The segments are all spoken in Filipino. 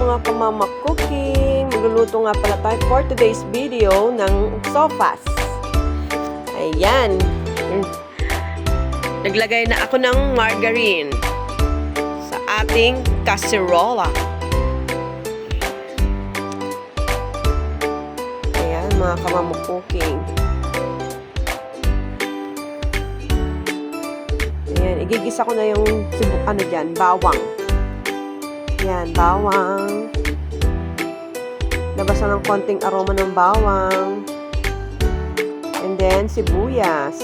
mga kamama cooking! Magluluto nga pala tayo for today's video ng sopas. Ayan. Naglagay na ako ng margarine sa ating casserola. Ayan, mga kamama cooking. Ayan, igigisa ko na yung bawang. Yan, bawang. Labas na ng konting aroma ng bawang. And then, sibuyas.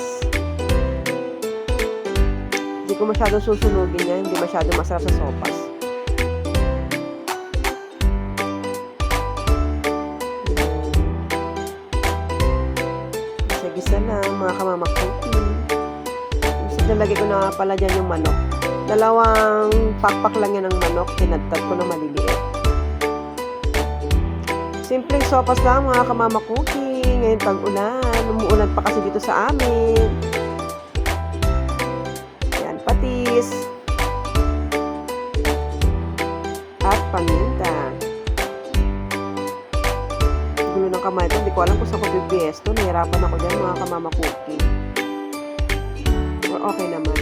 Hindi ko masyadong susunugin yan. Hindi masyadong masarap sa sopas. Gisa-gisa na, mga kamama cooking. Nalagay ko na pala dyan yung manok. Dalawang pakpak lang yan ng manok. Tinadtad ko na maliliit. Simpleng sopas lang mga kamama cooking. Ngayon tag-ulan. Umuulan pa kasi dito sa amin. Yan, patis. At paminta. Gulo ng kamay ko. Hindi ko alam kung saan ko bibiyesto. Nahirapan ako dyan mga kamama cooking. Okay naman.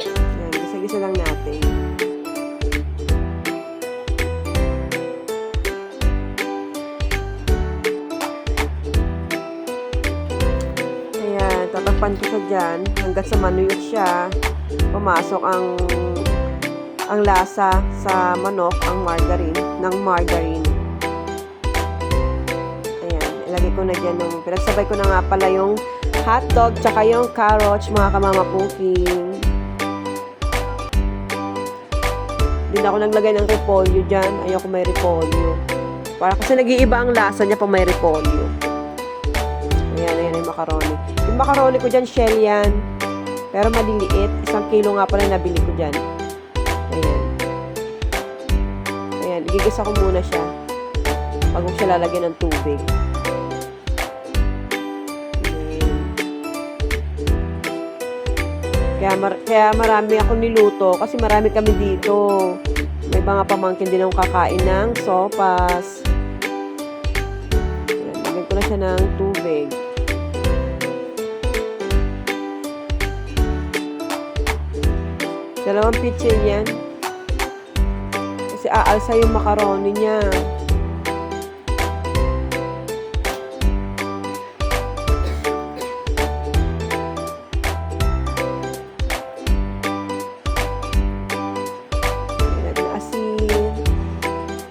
Yan, gisa-gisa lang natin. Ayan, tatakpan ko siya dyan hanggat sa manuyot siya. Pumasok ang lasa sa manok, ang margarine. Ayan, ilagay ko na dyan pinagsabay ko na nga pala yung hotdog, tsaka yung carrots, mga kamama cooking. Hindi na ako naglagay ng repolyo dyan. Ayoko may repolyo. Para kasi nag-iiba ang lasa niya pag may repolyo. Ayan yung macaroni. Yung macaroni ko dyan, shell yan. Pero maliliit. 1 kilo nga pala nabili ko dyan. Ayan, igigisa ko muna siya. Bago siya lalagyan ng tubig. Kaya marami ako niluto kasi marami kami dito. May mga pamangkin din akong kakain ng sopas. Lagyan ko na siya ng tubig. Dalawang pitcher yan. Kasi aalsa yung macaroni niya.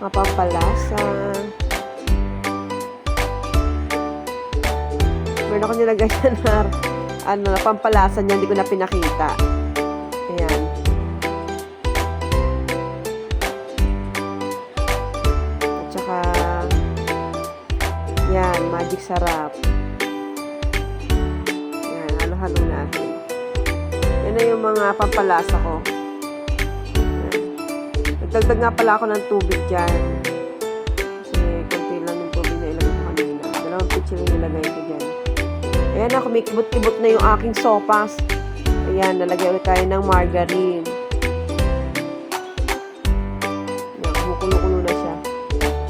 Pampalasa. Meron ako nilagay na pampalasa niya, hindi ko na pinakita. Ayan. At saka yan, magic sarap. Yan, halo-halo natin. Yan na yung mga pampalasa ko. Dagdag nga pala ako ng tubig dyan. Kasi konti lang yung tubig na ilagay ko kanina. Dalawang pitcher yung nilagay ko dyan. Ayan na, kumikibot-kibot na yung aking sopas. Ayan, nalagay ulit tayo ng margarine. Ayan, kumukulo-kulo na siya.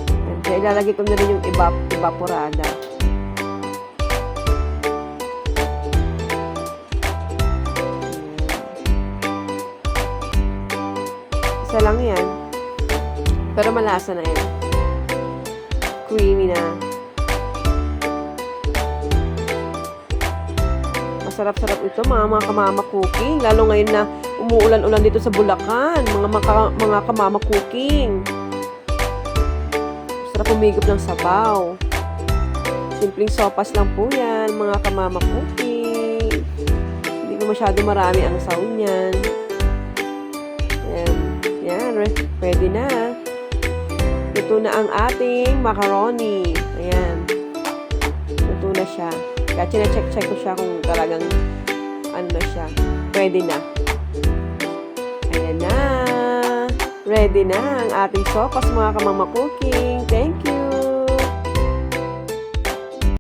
Ayan, kaya ilalagay ko na rin yung evaporada. Isa lang yan. Pero malasa na yan. Creamy na. Masarap-sarap ito mga kamama cooking. Lalo ngayon na umuulan-ulan dito sa Bulacan. Mga kamama cooking. Sarap umigop ng sabaw. Simpleng sopas lang po yan mga kamama cooking. Hindi ko masyado marami ang sound yan. Ayan, pwede na. Luto na ang ating macaroni. Ayan. Luto na siya. Kaya check ko siya kung talagang ano na siya. Pwede na. Ayan na. Ready na ang ating sopas mga kamama cooking. Thank you.